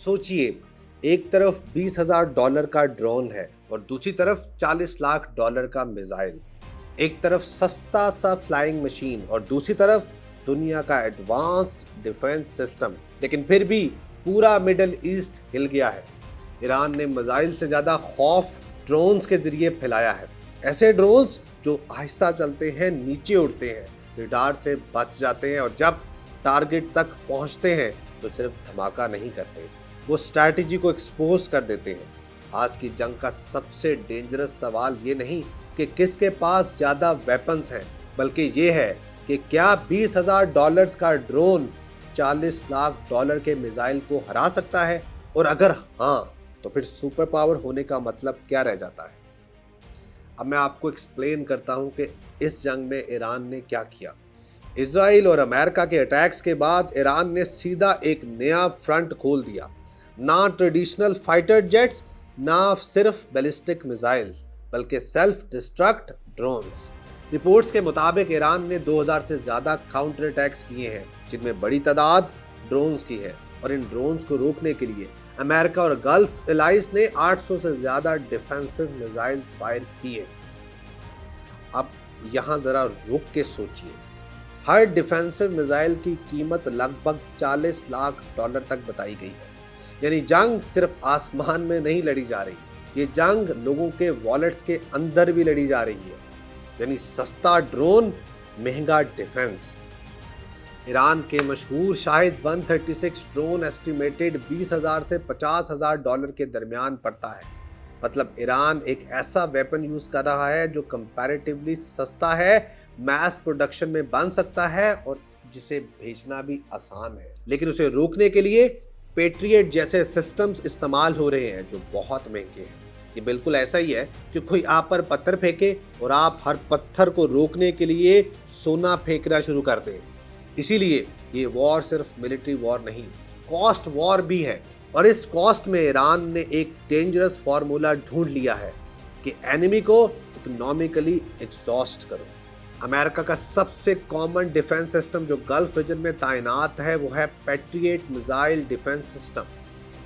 सोचिए, एक तरफ $20,000 का ड्रोन है और दूसरी तरफ $40 लाख का मिसाइल। एक तरफ सस्ता सा फ्लाइंग मशीन और दूसरी तरफ दुनिया का एडवांस्ड डिफेंस सिस्टम। लेकिन फिर भी पूरा मिडिल ईस्ट हिल गया है। ईरान ने मिसाइल से ज्यादा खौफ ड्रोन्स के जरिए फैलाया है। ऐसे ड्रोन्स जो आहिस्ता चलते हैं, नीचे उड़ते हैं, रडार से बच जाते हैं और जब टारगेट तक पहुंचते हैं तो सिर्फ धमाका नहीं करते, वो स्ट्रैटेजी को एक्सपोज कर देते हैं। आज की जंग का सबसे डेंजरस सवाल ये नहीं कि किसके पास ज़्यादा वेपन्स हैं, बल्कि ये है कि क्या $20,000 का ड्रोन $40 लाख के मिसाइल को हरा सकता है, और अगर हाँ तो फिर सुपर पावर होने का मतलब क्या रह जाता है। अब मैं आपको एक्सप्लेन करता हूँ कि इस जंग में ईरान ने क्या किया। इजराइल और अमेरिका के अटैक्स के बाद ईरान ने सीधा एक नया फ्रंट खोल दिया। ना ट्रेडिशनल फाइटर जेट्स, ना सिर्फ बैलिस्टिक मिसाइल, बल्कि सेल्फ डिस्ट्रक्ट ड्रोन्स। रिपोर्ट्स के मुताबिक ईरान ने 2000 से ज़्यादा काउंटर अटैक्स किए हैं, जिनमें बड़ी तादाद ड्रोन्स की है। और इन ड्रोन्स को रोकने के लिए अमेरिका और गल्फ एलाइज ने 800 से ज़्यादा डिफेंसिव मिसाइल फायर किए। अब यहाँ ज़रा रुक के सोचिए, हर डिफेंसिव मिसाइल की कीमत लगभग $40 लाख तक बताई गई है। यानी जंग सिर्फ आसमान में नहीं लड़ी जा रही, ये जंग लोगों के वॉलेट्स के अंदर भी लड़ी जा रही है। यानी सस्ता ड्रोन, महंगा डिफेंस। ईरान के मशहूर शाहिद 136 ड्रोन एस्टिमेटेड $20,000 से $50,000 के दरमियान पड़ता है। मतलब ईरान एक ऐसा वेपन यूज कर रहा है जो कंपैरेटिवली सस्ता है, मैस प्रोडक्शन में बन सकता है और जिसे भेजना भी आसान है। लेकिन उसे रोकने के लिए पेट्रियट जैसे सिस्टम्स इस्तेमाल हो रहे हैं जो बहुत महंगे हैं। ये बिल्कुल ऐसा ही है कि कोई आप पर पत्थर फेंके और आप हर पत्थर को रोकने के लिए सोना फेंकना शुरू कर दें। इसीलिए ये वॉर सिर्फ मिलिट्री वॉर नहीं, कॉस्ट वॉर भी है। और इस कॉस्ट में ईरान ने एक डेंजरस फार्मूला ढूंढ लिया है कि एनिमी को इकोनॉमिकली एग्जॉस्ट करो। अमेरिका का सबसे कॉमन डिफेंस सिस्टम जो गल्फ रीजन में तैनात है वो है पैट्रियट मिसाइल डिफेंस सिस्टम।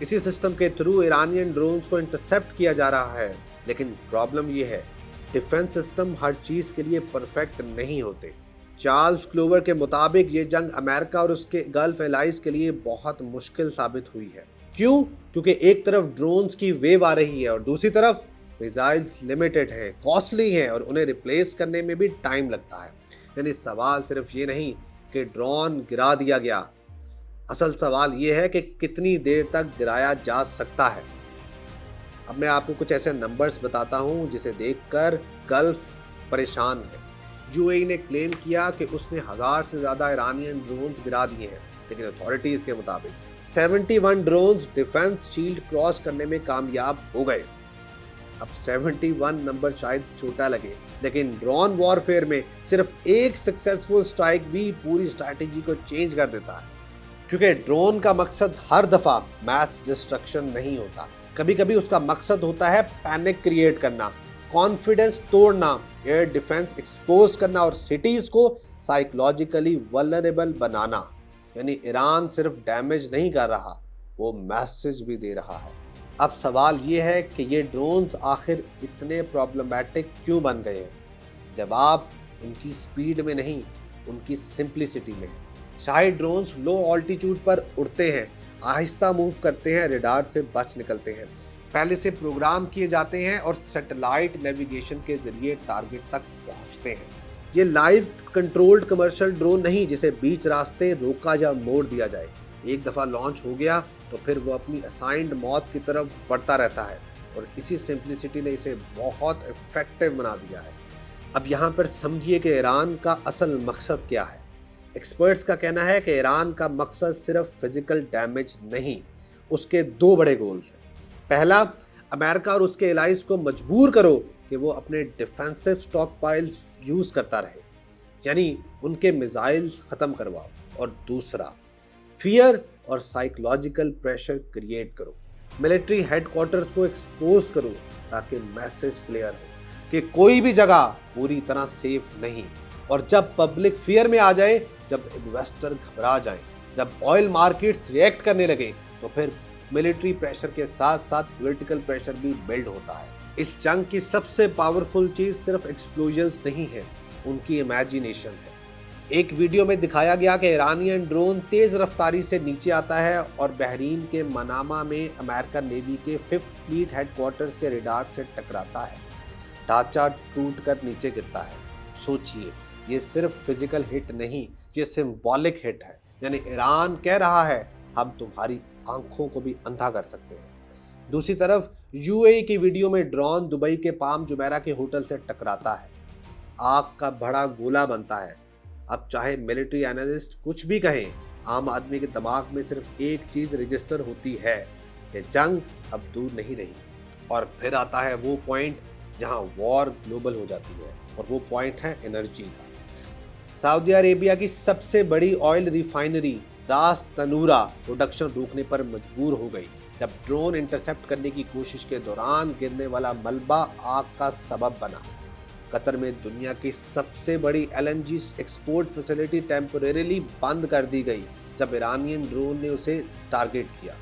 इसी सिस्टम के थ्रू ईरानियन ड्रोन्स को इंटरसेप्ट किया जा रहा है। लेकिन प्रॉब्लम ये है, डिफेंस सिस्टम हर चीज़ के लिए परफेक्ट नहीं होते। चार्ल्स क्लोवर के मुताबिक ये जंग अमेरिका और उसके गल्फ एलाइज के लिए बहुत मुश्किल साबित हुई है। क्यों? क्योंकि एक तरफ ड्रोन्स की वेव आ रही है और दूसरी तरफ मिसाइल्स लिमिटेड हैं, कॉस्टली हैं और उन्हें रिप्लेस करने में भी टाइम लगता है। यानी सवाल सिर्फ ये नहीं कि ड्रोन गिरा दिया गया, असल सवाल ये है कि कितनी देर तक गिराया जा सकता है। अब मैं आपको कुछ ऐसे नंबर्स बताता हूँ जिसे देखकर गल्फ परेशान है। यूएई ने क्लेम किया कि उसने 1000 से ज़्यादा ईरानियन ड्रोन्स गिरा दिए हैं, लेकिन अथॉरिटीज़ के मुताबिक 71 ड्रोन्स डिफेंस शील्ड क्रॉस करने में कामयाब हो गए। अब 71 नंबर शायद छोटा लगे, लेकिन ड्रोन वॉरफेयर में सिर्फ एक सक्सेसफुल स्ट्राइक भी पूरी स्ट्रैटेजी को चेंज कर देता है। क्योंकि ड्रोन का मकसद हर दफ़ा मैस डिस्ट्रक्शन नहीं होता, कभी कभी उसका मकसद होता है पैनिक क्रिएट करना, कॉन्फिडेंस तोड़ना, एयर डिफेंस एक्सपोज करना और सिटीज़ को साइकोलॉजिकली वल्नरेबल बनाना। यानी ईरान सिर्फ डैमेज नहीं कर रहा, वो मैसेज भी दे रहा है। अब सवाल ये है कि ये ड्रोन्स आखिर इतने प्रॉब्लमैटिक क्यों बन गए हैं? जवाब उनकी स्पीड में नहीं, उनकी सिंप्लिसिटी में। शाही ड्रोन्स लो ऑल्टीट्यूड पर उड़ते हैं, आहिस्ता मूव करते हैं, रडार से बच निकलते हैं, पहले से प्रोग्राम किए जाते हैं और सैटेलाइट नेविगेशन के जरिए टारगेट तक पहुंचते हैं। ये लाइव कंट्रोल्ड कमर्शियल ड्रोन नहीं जिसे बीच रास्ते रोका या मोड़ दिया जाए। एक दफ़ा लॉन्च हो गया तो फिर वो अपनी असाइंड मौत की तरफ बढ़ता रहता है और इसी सिंप्लिसिटी ने इसे बहुत इफेक्टिव बना दिया है। अब यहाँ पर समझिए कि ईरान का असल मकसद क्या है। एक्सपर्ट्स का कहना है कि ईरान का मकसद सिर्फ फिजिकल डैमेज नहीं, उसके दो बड़े गोल्स हैं। पहला, अमेरिका और उसके एलाइज को मजबूर करो कि वो अपने डिफेंसिव स्टॉक पाइल यूज़ करता रहे, यानी उनके मिसाइल्स ख़त्म करवाओ। और दूसरा, फियर और साइकोलॉजिकल प्रेशर क्रिएट करो, मिलिट्री हेडक्वार्टर्स को एक्सपोज करो ताकि मैसेज क्लियर हो कि कोई भी जगह पूरी तरह सेफ नहीं। और जब पब्लिक फियर में आ जाए, जब इन्वेस्टर घबरा जाएं, जब ऑयल मार्केट्स रिएक्ट करने लगे, तो फिर मिलिट्री प्रेशर के साथ साथ पॉलिटिकल प्रेशर भी बिल्ड होता है। इस जंग की सबसे पावरफुल चीज सिर्फ एक्सप्लोजन्स नहीं है, उनकी इमेजिनेशन है। एक वीडियो में दिखाया गया कि ईरानियन ड्रोन तेज रफ्तारी से नीचे आता है और बहरीन के मनामा में अमेरिकन नेवी के 5th फ्लीट हेडक्वार्टर्स के रडार से टकराता है। ढांचा टूटकर नीचे गिरता है। सोचिए, ये सिर्फ फिजिकल हिट नहीं, ये सिंबॉलिक हिट है। यानी ईरान कह रहा है, हम तुम्हारी आंखों को भी अंधा कर सकते हैं। दूसरी तरफ यूएई की वीडियो में ड्रोन दुबई के पाम जुमेरा के होटल से टकराता है। आग का बड़ा गोला बनता है। अब चाहे मिलिट्री एनालिस्ट कुछ भी कहें, आम आदमी के दिमाग में सिर्फ एक चीज रजिस्टर होती है कि जंग अब दूर नहीं रही। और फिर आता है वो पॉइंट जहां वॉर ग्लोबल हो जाती है, और वो पॉइंट है एनर्जी का। सऊदी अरेबिया की सबसे बड़ी ऑयल रिफाइनरी रास तनूरा प्रोडक्शन रोकने पर मजबूर हो गई जब ड्रोन इंटरसेप्ट करने की कोशिश के दौरान गिरने वाला मलबा आग का सबब बना। कतर में दुनिया की सबसे बड़ी एलएनजी एक्सपोर्ट फैसिलिटी टेम्परेरीली बंद कर दी गई जब ईरानियन ड्रोन ने उसे टारगेट किया।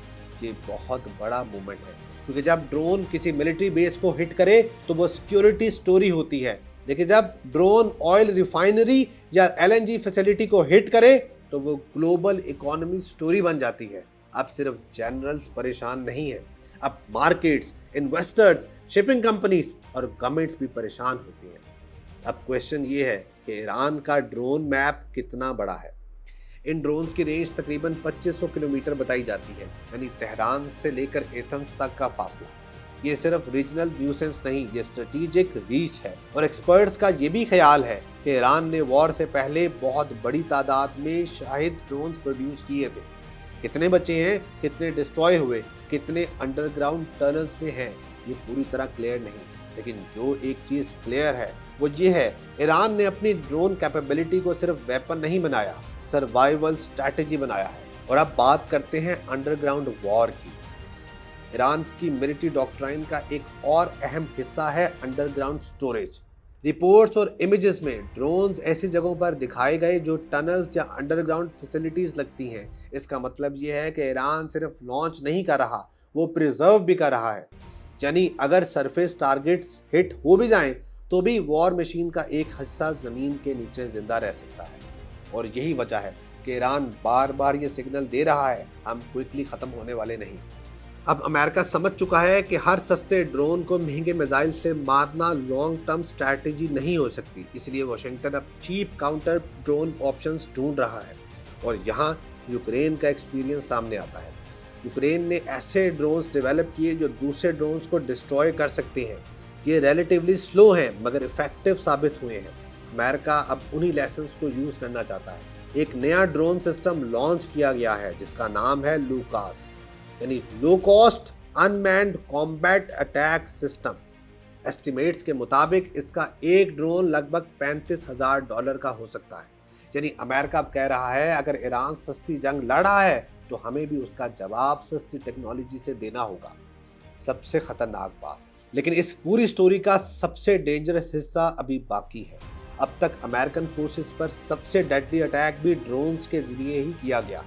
ये बहुत बड़ा मूवमेंट है, क्योंकि जब ड्रोन किसी मिलिट्री बेस को हिट करे तो वो सिक्योरिटी स्टोरी होती है। देखिए, जब ड्रोन ऑयल रिफाइनरी या एलएनजी फैसिलिटी को हिट करे तो वो ग्लोबल इकोनॉमी स्टोरी बन जाती है। अब सिर्फ जनरल्स परेशान नहीं है, अब मार्केट्स, इन्वेस्टर्स, शिपिंग कंपनीज और गवर्नमेंट्स भी परेशान होती हैं। अब क्वेश्चन ये है कि ईरान का ड्रोन मैप कितना बड़ा है। इन ड्रोन्स की रेंज तकरीबन 2500 किलोमीटर बताई जाती है, यानी तेहरान से लेकर एथेंस तक का फासला। ये सिर्फ रीजनल न्यूसेंस नहीं, ये स्ट्रेटेजिक रीच है। और एक्सपर्ट्स का ये भी ख्याल है कि ईरान ने वॉर से पहले बहुत बड़ी तादाद में शाहिद ड्रोन्स प्रोड्यूस किए थे। कितने बचे हैं, कितने डिस्ट्रॉय हुए, कितने अंडरग्राउंड टनल्स में हैं, ये पूरी तरह क्लियर नहीं। लेकिन जो एक चीज़ क्लियर है वो ये है, ईरान ने अपनी ड्रोन कैपेबिलिटी को सिर्फ वेपन नहीं बनाया, सर्वाइवल स्ट्रैटेजी बनाया है। और अब बात करते हैं अंडरग्राउंड वॉर की। ईरान की मिलिट्री डॉक्ट्राइन का एक और अहम हिस्सा है अंडरग्राउंड स्टोरेज। रिपोर्ट्स और इमेजेस में ड्रोन्स ऐसी जगहों पर दिखाए गए जो टनल्स या अंडरग्राउंड फैसिलिटीज लगती हैं। इसका मतलब ये है कि ईरान सिर्फ लॉन्च नहीं कर रहा, वो प्रिजर्व भी कर रहा है। यानी अगर सरफेस टारगेट्स हिट हो भी जाएं तो भी वॉर मशीन का एक हिस्सा ज़मीन के नीचे जिंदा रह सकता है। और यही वजह है कि ईरान बार बार ये सिग्नल दे रहा है, हम क्विकली ख़त्म होने वाले नहीं। अब अमेरिका समझ चुका है कि हर सस्ते ड्रोन को महंगे मिसाइल से मारना लॉन्ग टर्म स्ट्रैटेजी नहीं हो सकती, इसलिए वाशिंगटन अब चीप काउंटर ड्रोन ऑप्शंस ढूंढ रहा है। और यहाँ यूक्रेन का एक्सपीरियंस सामने आता है। यूक्रेन ने ऐसे ड्रोन्स डेवलप किए जो दूसरे ड्रोन्स को डिस्ट्रॉय कर सकते हैं। ये रिलेटिवली स्लो हैं मगर इफेक्टिव साबित हुए हैं। अमेरिका अब उन्हीं लेसन्स को यूज़ करना चाहता है। एक नया ड्रोन सिस्टम लॉन्च किया गया है जिसका नाम है लूकास, यानी low cost unmanned combat attack system. Estimates के मुताबिक इसका एक ड्रोन लगभग $35,000 का हो सकता है। यानी अमेरिका अब कह रहा है, अगर ईरान सस्ती जंग लड़ रहा है तो हमें भी उसका जवाब सस्ती टेक्नोलॉजी से देना होगा। सबसे खतरनाक बात, लेकिन इस पूरी स्टोरी का सबसे डेंजरस हिस्सा अभी बाकी है। अब तक अमेरिकन फोर्सेस पर सबसे डेडली अटैक भी ड्रोन्स के जरिए ही किया गया।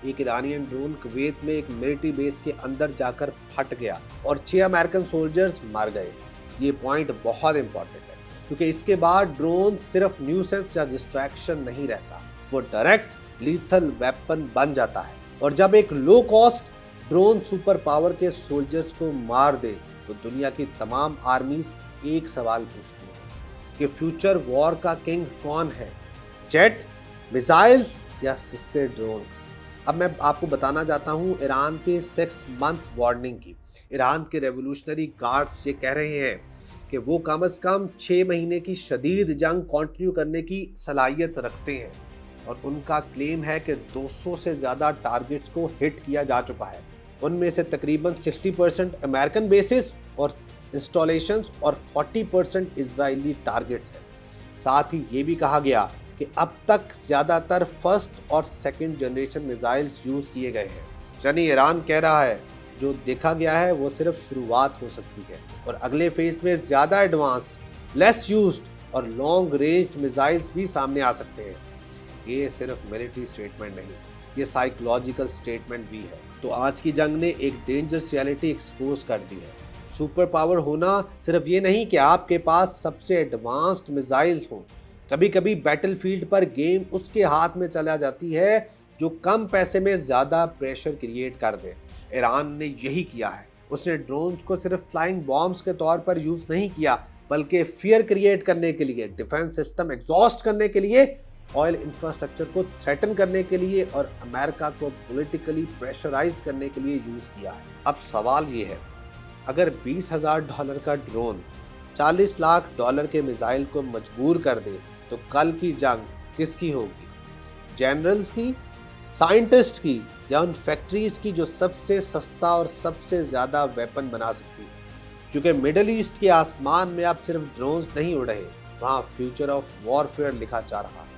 एक ईरानियन ड्रोन कुवैत में एक मिलिट्री बेस के अंदर जाकर फट गया और 6 अमेरिकन सोल्जर्स मर गए। ये पॉइंट बहुत इंपॉर्टेंट है, क्योंकि इसके बाद ड्रोन सिर्फ न्यूसेंस या डिस्ट्रैक्शन नहीं रहता, वो डायरेक्ट लीथल वेपन बन जाता है। और जब एक low cost drone super power के सोल्जर्स को मार दे तो दुनिया की तमाम आर्मीज एक सवाल पूछती हैं कि फ्यूचर वॉर का किंग कौन है, जेट, मिसाइल्स या सस्ते ड्रोन्स। अब मैं आपको बताना चाहता हूँ ईरान के 6 मंथ वार्निंग की। ईरान के रेवोल्यूशनरी गार्ड्स ये कह रहे हैं कि वो कम से कम 6 महीने की शदीद जंग कंटिन्यू करने की सलाहियत रखते हैं। और उनका क्लेम है कि 200 से ज़्यादा टारगेट्स को हिट किया जा चुका है। उनमें से तकरीबन 60% अमेरिकन बेसिस और इंस्टॉलेशंस और 40% इजरायली टारगेट्स हैं। साथ ही ये भी कहा गया कि अब तक ज़्यादातर फर्स्ट और सेकंड जनरेशन मिसाइल्स यूज़ किए गए हैं। यानी ईरान कह रहा है जो देखा गया है वो सिर्फ शुरुआत हो सकती है और अगले फेज में ज़्यादा एडवांस्ड, लेस यूज्ड और लॉन्ग रेंज मिसाइल्स भी सामने आ सकते हैं। ये सिर्फ मिलिट्री स्टेटमेंट नहीं, ये साइकोलॉजिकल स्टेटमेंट भी है। तो आज की जंग ने एक डेंजरस रियलिटी एक्सपोज कर दी है। सुपर पावर होना सिर्फ ये नहीं कि आपके पास सबसे एडवांस्ड मिसाइल्स हों। कभी कभी बैटलफील्ड पर गेम उसके हाथ में चला जाती है जो कम पैसे में ज्यादा प्रेशर क्रिएट कर दे। ईरान ने यही किया है। उसने ड्रोन्स को सिर्फ फ्लाइंग बॉम्ब्स के तौर पर यूज नहीं किया, बल्कि फियर क्रिएट करने के लिए, डिफेंस सिस्टम एग्जॉस्ट करने के लिए, ऑयल इंफ्रास्ट्रक्चर को थ्रेटन करने के लिए और अमेरिका को पॉलिटिकली प्रेशराइज करने के लिए यूज किया है। अब सवाल ये है, अगर $20,000 का ड्रोन $40 लाख के मिसाइल को मजबूर कर दे तो कल की जंग किसकी होगी? जनरल्स की, साइंटिस्ट की, या उन फैक्ट्रीज की जो सबसे सस्ता और सबसे ज्यादा वेपन बना सकती है? क्योंकि मिडल ईस्ट के आसमान में अब सिर्फ ड्रोन्स नहीं उड़ रहे, वहां फ्यूचर ऑफ वॉरफेयर लिखा जा रहा है।